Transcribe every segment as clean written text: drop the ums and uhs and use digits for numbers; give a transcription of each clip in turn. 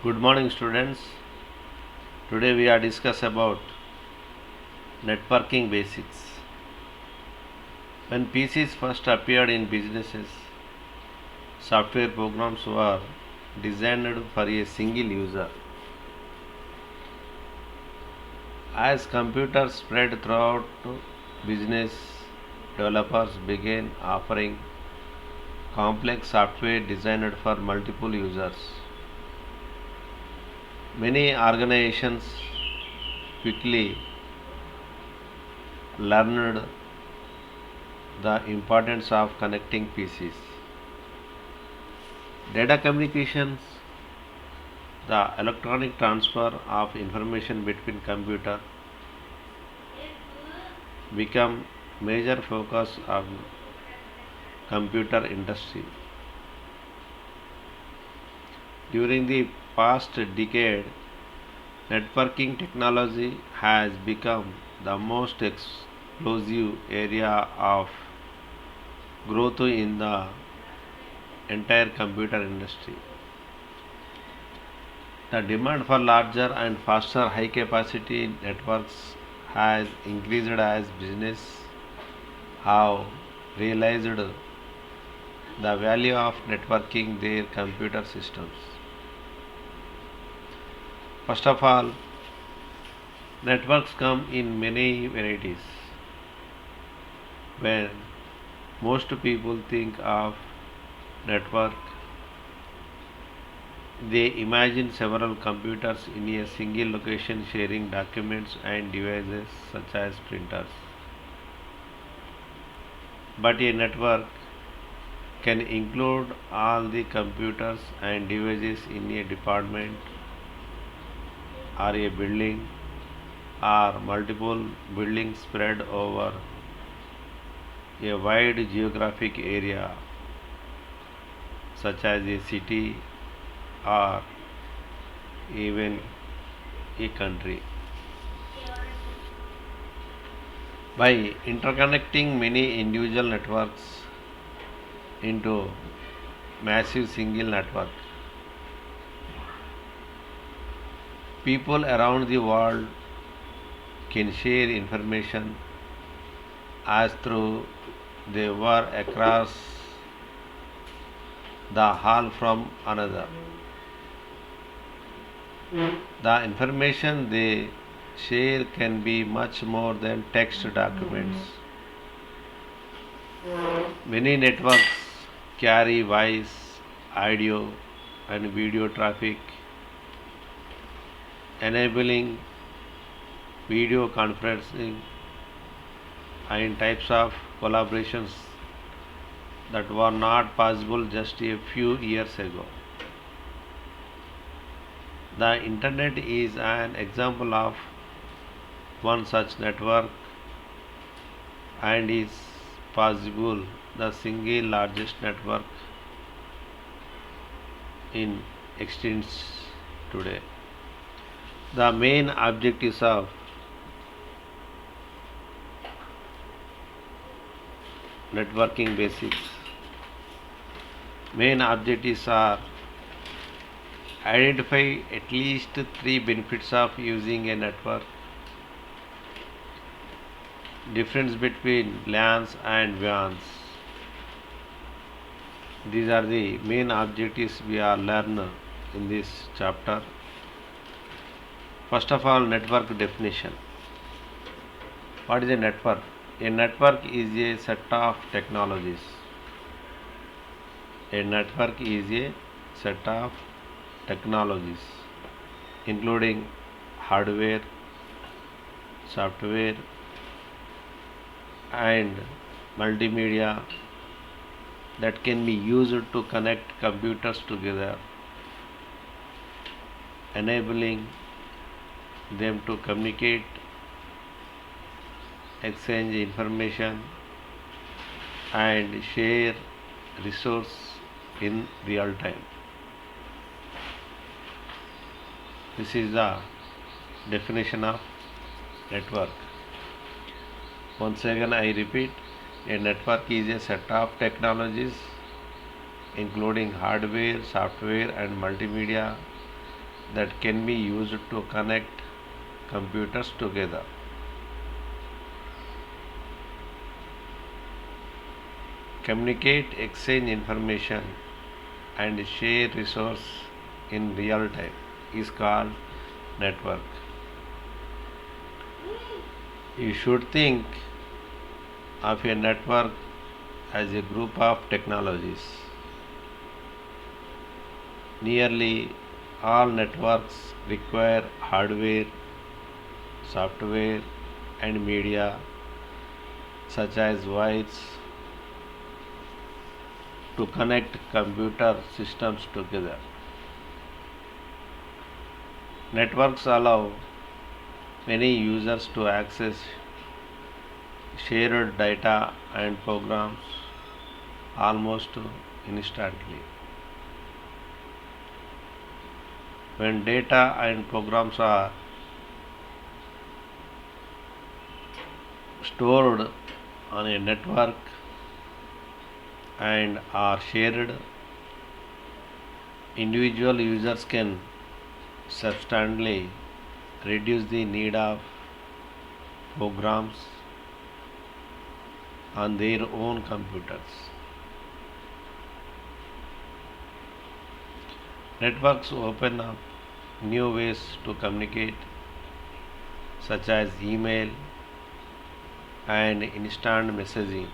Good morning, students. Today we are discuss about networking basics. When PCs first appeared in businesses, software programs were designed for a single user. As computers spread throughout business, developers began offering complex software designed for multiple users. Many organizations quickly learned the importance of connecting PCs. Data communications, the electronic transfer of information between computers, become major focus of computer industry. During the past decade, networking technology has become the most explosive area of growth in the entire computer industry. The demand for larger and faster high capacity networks has increased as business have realized the value of networking their computer systems. First of all, networks come in many varieties. When most people think of network, they imagine several computers in a single location sharing documents and devices such as printers. But a network can include all the computers and devices in a department or a building or multiple buildings spread over a wide geographic area such as a city or even a country. By interconnecting many individual networks into massive single network, people around the world can share information as through they were across the hall from another. The information they share can be much more than text documents. Many networks carry voice, audio, and video traffic, enabling video conferencing and types of collaborations that were not possible just a few years ago. The Internet is an example of one such network and is possible the single largest network in existence today. The main objectives of networking basics. Main objectives are identify at least three benefits of using a network, difference between LANs and WANs. These are the main objectives we are learn in this chapter. First of all, network definition. What is a network? A network is a set of technologies. A network is a set of technologies including hardware, software, and multimedia that can be used to connect computers together, enabling them to communicate, exchange information, and share resources in real time. This is the definition of network. Once again, I repeat, a network is a set of technologies including hardware, software, and multimedia that can be used to connect computers together. Communicate, exchange information, and share resource in real time is called network. You should think of a network as a group of technologies. Nearly all networks require hardware, software, and media such as wires to connect computer systems together. Networks allow many users to access shared data and programs almost instantly. When data and programs are stored on a network and are shared, individual users can substantially reduce the need of programs on their own computers. Networks open up new ways to communicate, such as email and instant messaging,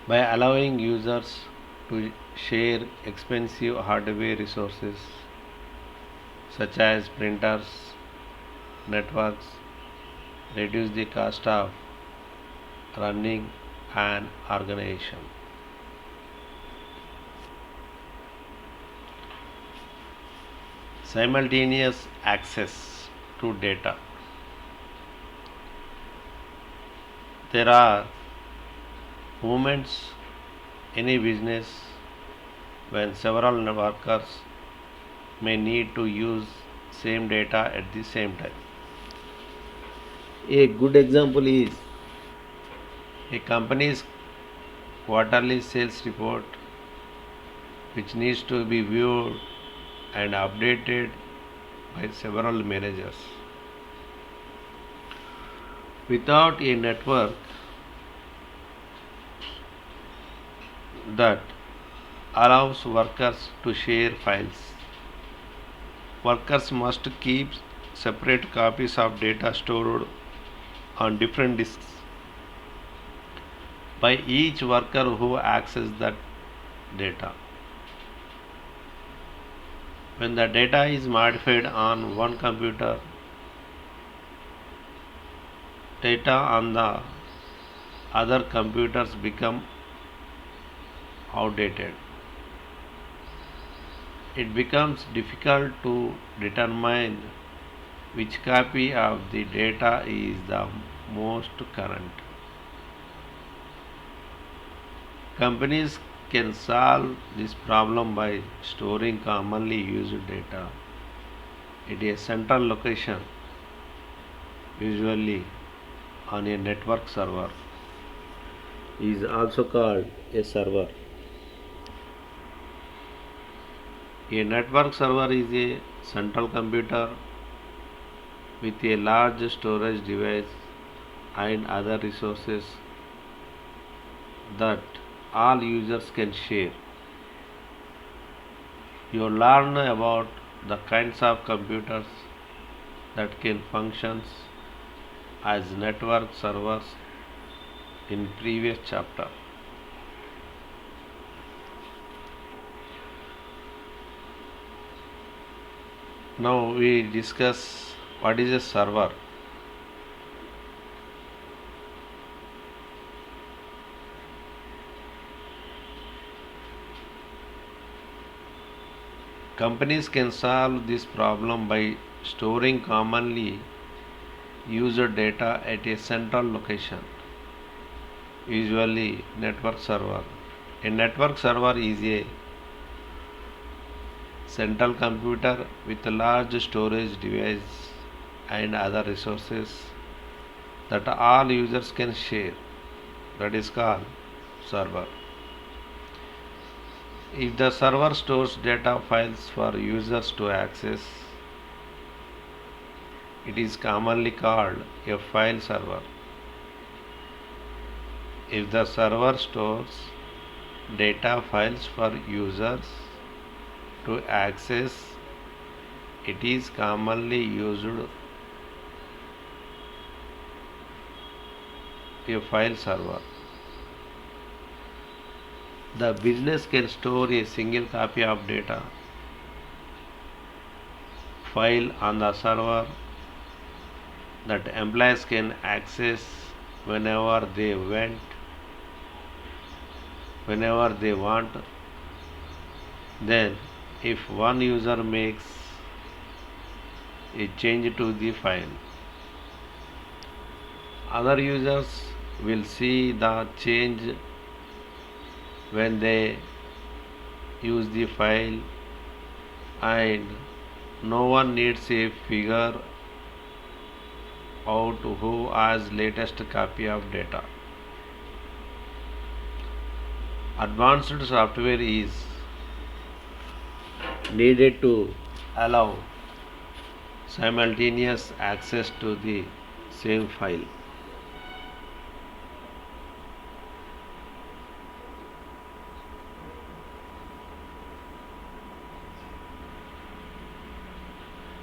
by allowing users to share expensive hardware resources such as printers. Networks reduce the cost of running an organization. Simultaneous access to data. There are moments in a business when several workers may need to use same data at the same time. A good example is a company's quarterly sales report, which needs to be viewed and updated by several managers. Without a network that allows workers to share files, workers must keep separate copies of data stored on different disks by each worker who accesses that data. When the data is modified on one computer, data on the other computers become outdated. It becomes difficult to determine which copy of the data is the most current. Companies can solve this problem by storing commonly used data at a central location, usually on a network server, is also called a server. A network server is a central computer with a large storage device and other resources that all users can share. You learn about the kinds of computers that can function as network servers in previous chapter. Now we discuss what is a server. Companies can solve this problem by storing commonly used data at a central location, usually network server. A network server is a central computer with a large storage device and other resources that all users can share. That is called server. If the server stores data files for users to access, it is commonly called a file server. If the server stores data files for users to access, it is commonly used a file server. The business can store a single copy of data file on the server that employees can access whenever they want. Then, if one user makes a change to the file, other users will see the change when they use the file, and no one needs to figure out who has latest copy of data. Advanced software is needed to allow simultaneous access to the same file.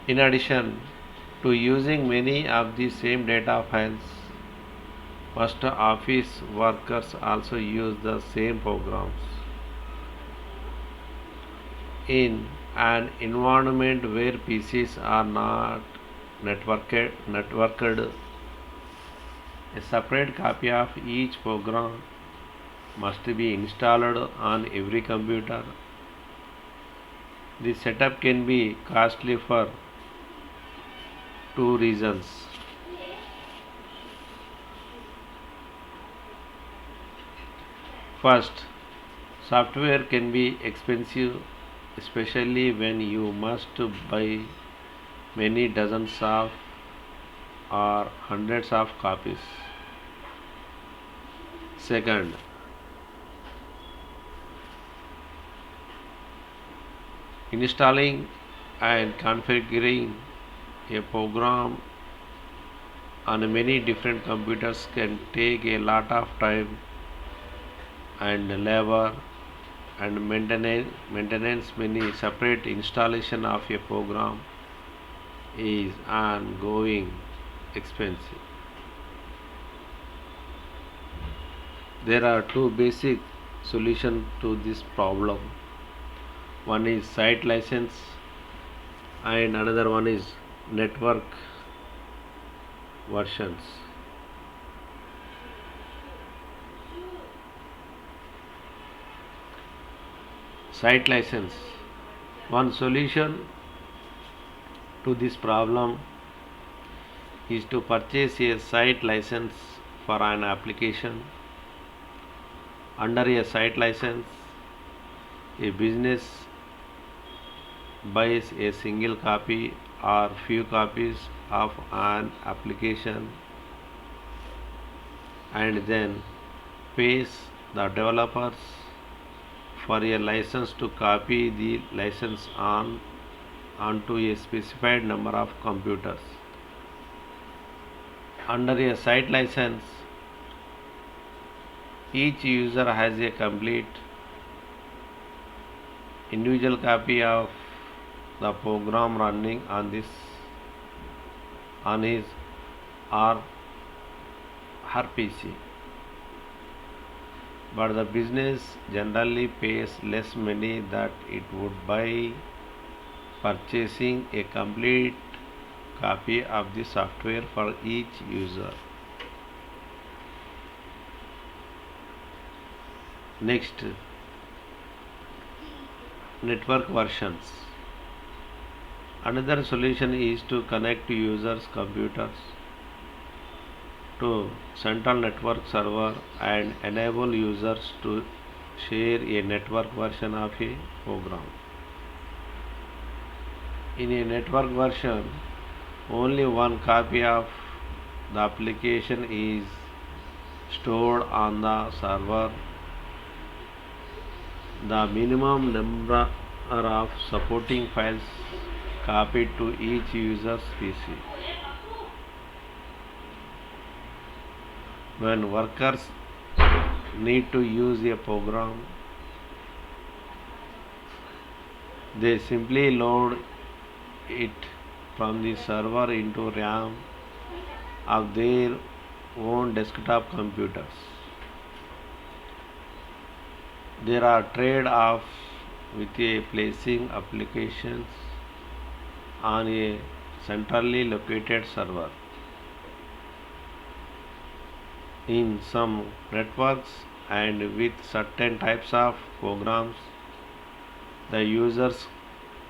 In addition to using many of the same data files, most office workers also use the same programs. In an environment where PCs are not networked, a separate copy of each program must be installed on every computer. The setup can be costly for two reasons. First, software can be expensive, especially when you must buy many dozens of or hundreds of copies. Second, installing and configuring a program on many different computers can take a lot of time and labor, and maintenance many separate installation of a program is ongoing expensive. There are two basic solutions to this problem. One is site license and another one is network versions. Site license. One solution to this problem is to purchase a site license for an application. Under a site license, a business buys a single copy or few copies of an application and then pays the developers for a license to copy the license onto a specified number of computers. Under a site license, each user has a complete individual copy of the program running on his or her PC. But the business generally pays less money that it would by purchasing a complete copy of the software for each user. Next, network versions. Another solution is to connect users' computers to central network server and enable users to share a network version of a program. In a network version, only one copy of the application is stored on the server, The minimum number of supporting files copied to each user's PC. When workers need to use a program, they simply load it from the server into RAM of their own desktop computers. There are trade-offs with placing applications on a centrally located server. In some networks and with certain types of programs, the user's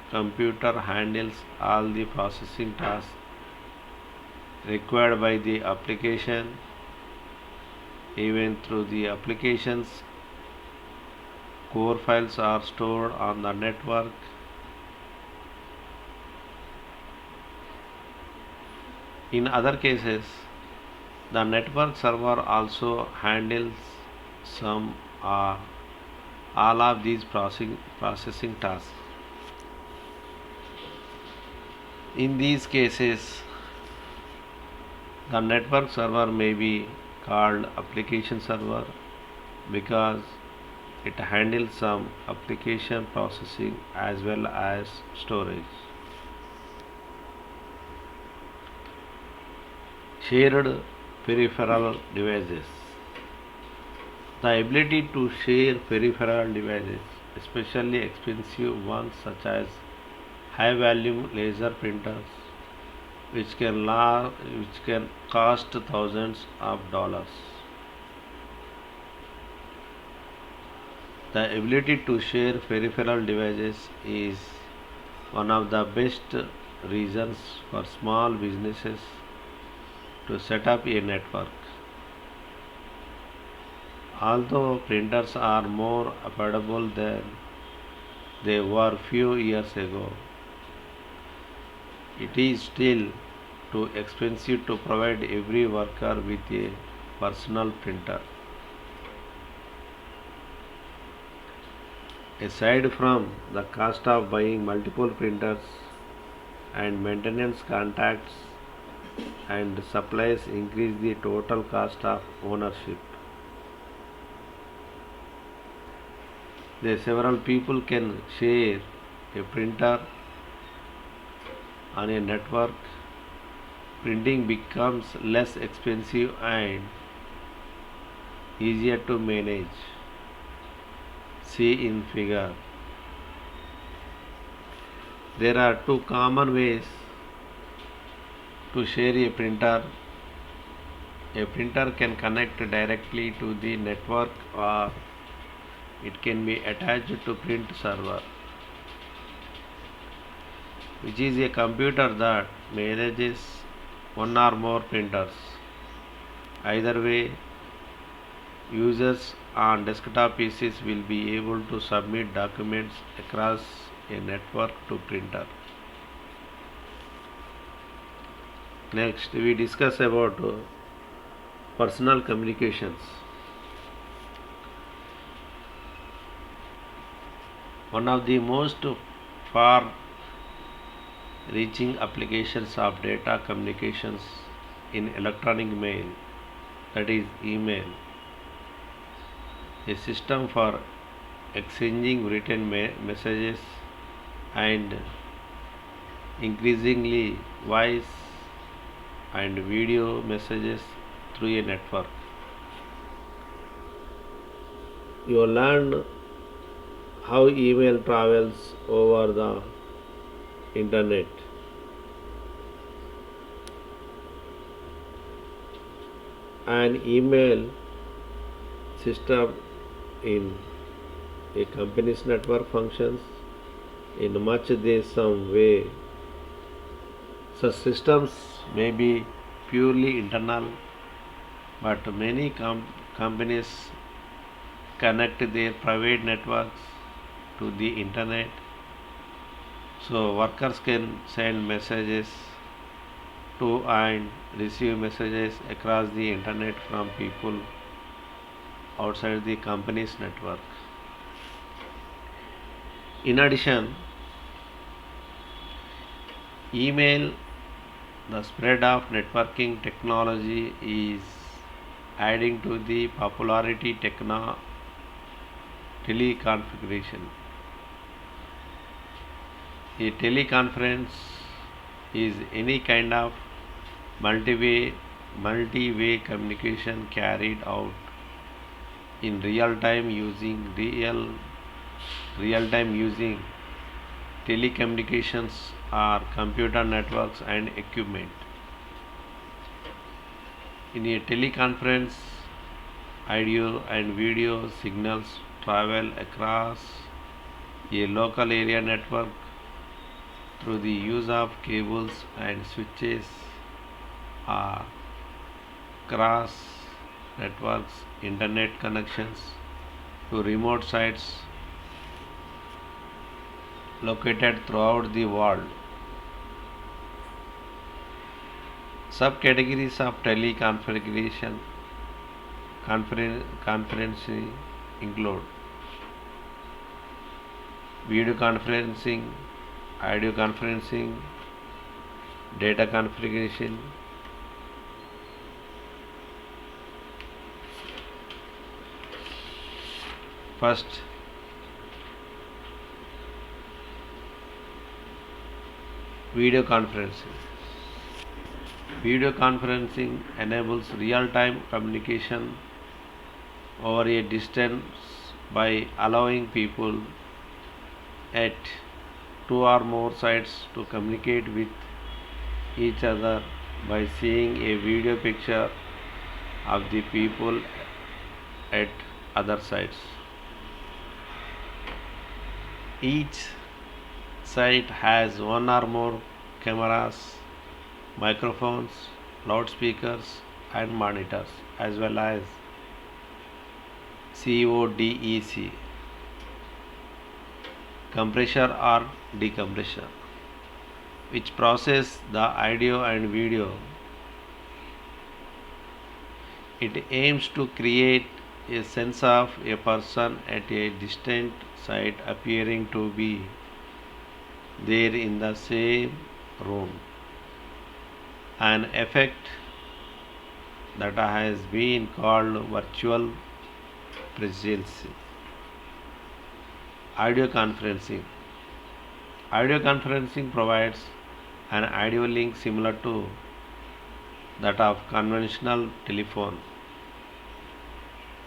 computer handles all the processing tasks required by the application, even though the application's core files are stored on the network. In other cases, the network server also handles some or all of these processing tasks. In these cases, the network server may be called application server because it handles some application processing as well as storage. Shared peripheral devices. The ability to share peripheral devices, especially expensive ones such as high volume laser printers, which can cost thousands of dollars. The ability to share peripheral devices is one of the best reasons for small businesses to set up a network. Although printers are more affordable than they were few years ago, it is still too expensive to provide every worker with a personal printer. Aside from the cost of buying multiple printers and maintenance contracts and supplies increase the total cost of ownership. Several people can share a printer on a network. Printing becomes less expensive and easier to manage. See in figure. There are two common ways to share a printer. A printer can connect directly to the network or it can be attached to print server, which is a computer that manages one or more printers. Either way, users on desktop PCs will be able to submit documents across a network to printer. Next, we discuss about personal communications. One of the most far-reaching applications of data communications in electronic mail, that is email, a system for exchanging written messages and increasingly voice and video messages through a network. You learned how email travels over the internet. An email system in a company's network functions in much the same way. Such systems may be purely internal, but many companies connect their private networks to the internet so workers can send messages to and receive messages across the internet from people outside the company's network. In addition, email, the spread of networking technology is adding to the popularity teleconfiguration. A teleconference is any kind of multi-way communication carried out in real time using telecommunications or computer networks and equipment. In a teleconference, audio and video signals travel across a local area network through the use of cables and switches or cross networks internet connections to remote sites located throughout the world. Subcategories of teleconfiguration conferencing include video conferencing, audio conferencing, data configuration. First, video conferencing. Video conferencing enables real-time communication over a distance by allowing people at two or more sites to communicate with each other by seeing a video picture of the people at other sites. Each site has one or more cameras, microphones, loudspeakers, and monitors, as well as CODEC, compressor or decompressor, which process the audio and video. It aims to create a sense of a person at a distant site appearing to be there in the same room, an effect that has been called virtual presence. Audio conferencing. Audio conferencing provides an audio link similar to that of conventional telephone,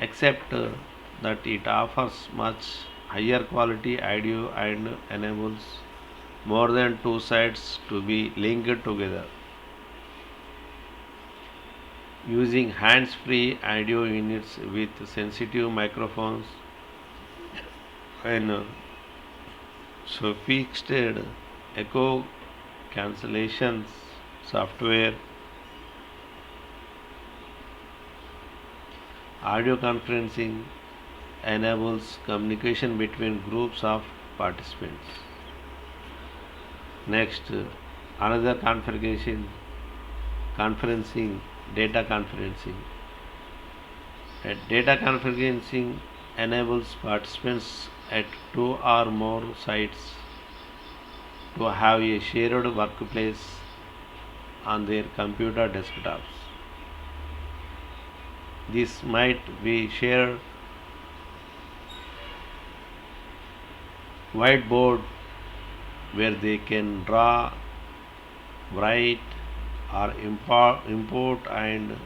except that it offers much higher quality audio and enables more than two sides to be linked together. Using hands-free audio units with sensitive microphones and sophisticated echo cancellation software, audio conferencing enables communication between groups of participants. Next, another conferencing, data conferencing. Data conferencing enables participants at two or more sites to have a shared workplace on their computer desktops. This might be shared whiteboard where they can draw, write, or import and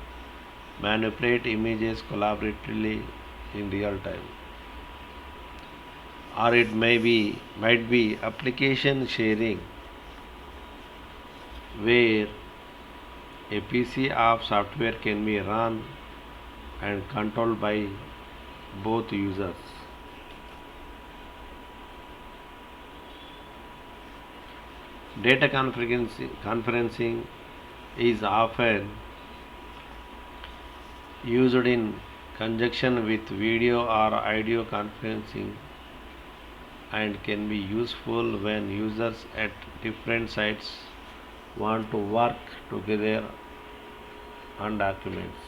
manipulate images collaboratively in real time. Or it might be application sharing where a PC of software can be run and controlled by both users. Data conferencing is often used in conjunction with video or audio conferencing and can be useful when users at different sites want to work together on documents.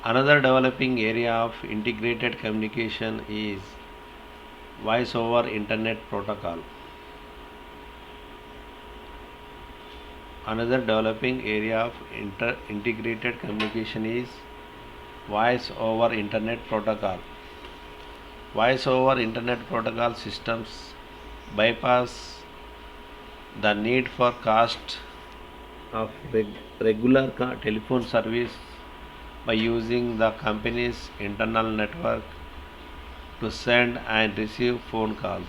Another developing area of integrated communication is Voice over Internet Protocol. Another developing area of integrated communication is Voice over Internet Protocol. Voice over Internet Protocol systems bypass the need for cost of regular telephone service by using the company's internal network to send and receive phone calls.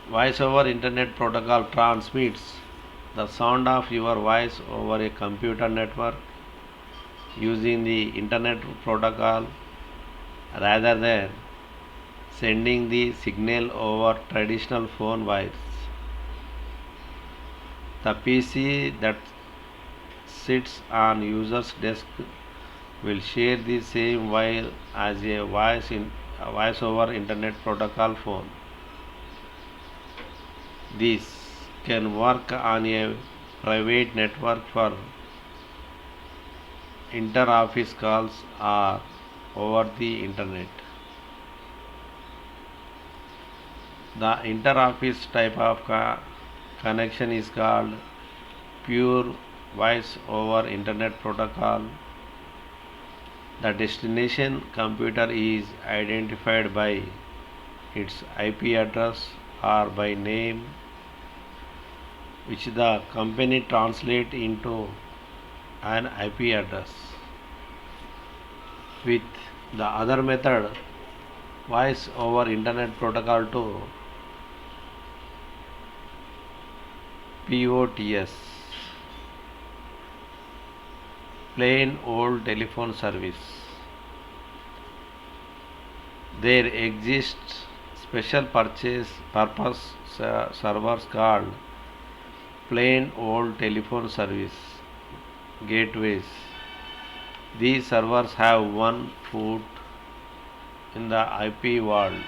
Voice over Internet Protocol transmits the sound of your voice over a computer network using the Internet Protocol rather than sending the signal over traditional phone wires. The PC that sits on user's desk will share the same wire as a voice over Internet Protocol phone. This can work on a private network for inter-office calls or over the internet. The inter-office type of connection is called pure voice over Internet Protocol. The destination computer is identified by its IP address or by name, which the company translates into an IP address. With the other method, voice over Internet Protocol to POTS, plain old telephone service. There exists special purpose servers called plain old telephone service gateways. These servers have one foot in the IP world,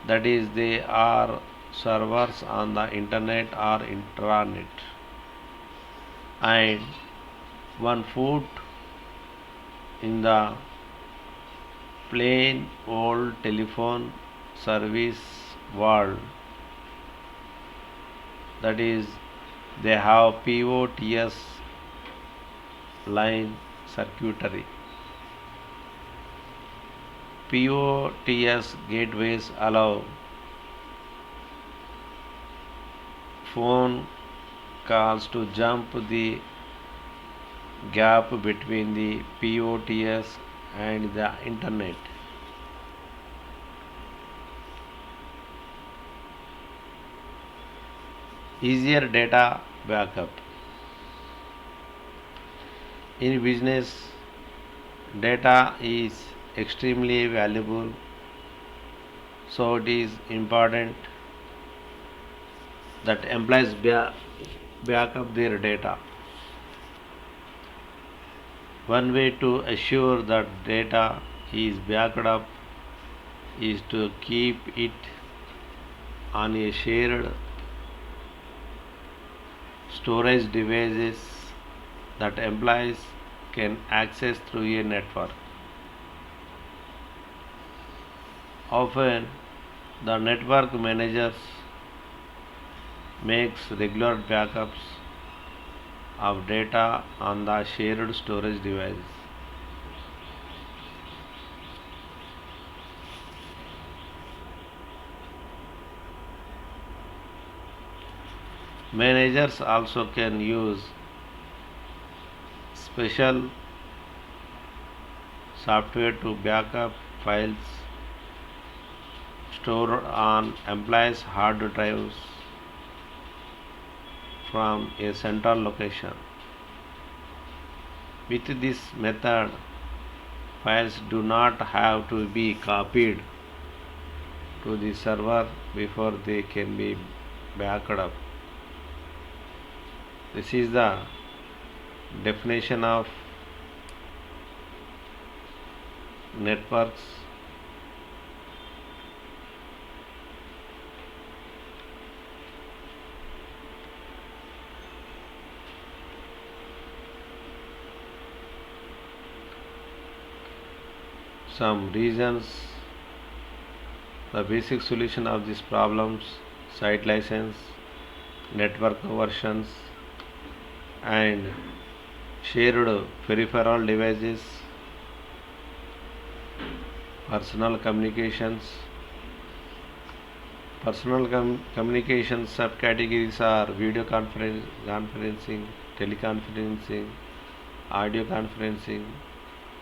that is, they are servers on the internet or intranet, and one foot in the plain old telephone service world, that is, they have POTS line circuitry. POTS gateways allow phone calls to jump the gap between the POTS and the internet. Easier data backup. In business, data is extremely valuable, so it is important that employees back up their data. One way to assure that data is backed up is to keep it on a shared storage devices that employees can access through a network. Often, the network managers makes regular backups of data on the shared storage devices. Managers also can use special software to backup files stored on employees' hard drives from a central location. With this method, files do not have to be copied to the server before they can be backed up. This is the definition of networks. some reasons, the basic solution of these problems, site license, network versions, and shared peripheral devices, personal communications. Personal communication subcategories are video conferencing, teleconferencing, audio conferencing,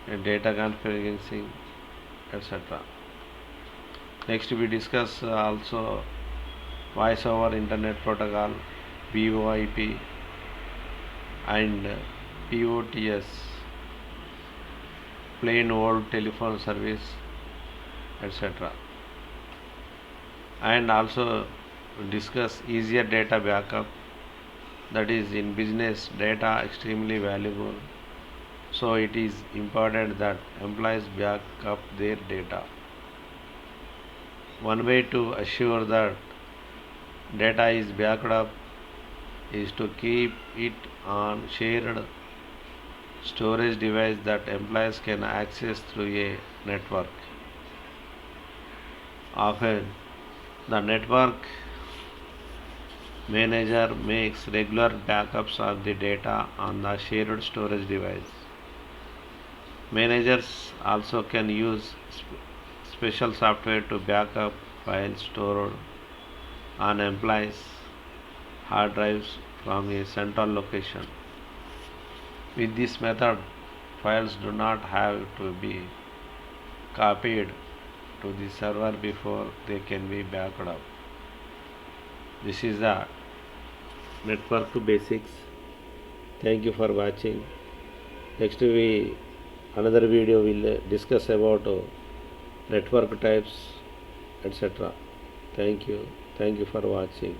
and data conferencing, etc. Next, we discuss also voice over internet protocol, VoIP, and POTS, plain old telephone service, etc. And also discuss easier data backup, that is, in business data extremely valuable, so it is important that employees back up their data. One way to assure that data is backed up is to keep it on shared storage device that employees can access through a network. Often, the network manager makes regular backups of the data on the shared storage device. Managers also can use special software to back up files stored on employees' hard drives from a central location. With this method, files do not have to be copied to the server before they can be backed up. This is the network basics. Thank you for watching. Next another video will discuss about network types, etc. Thank you for watching.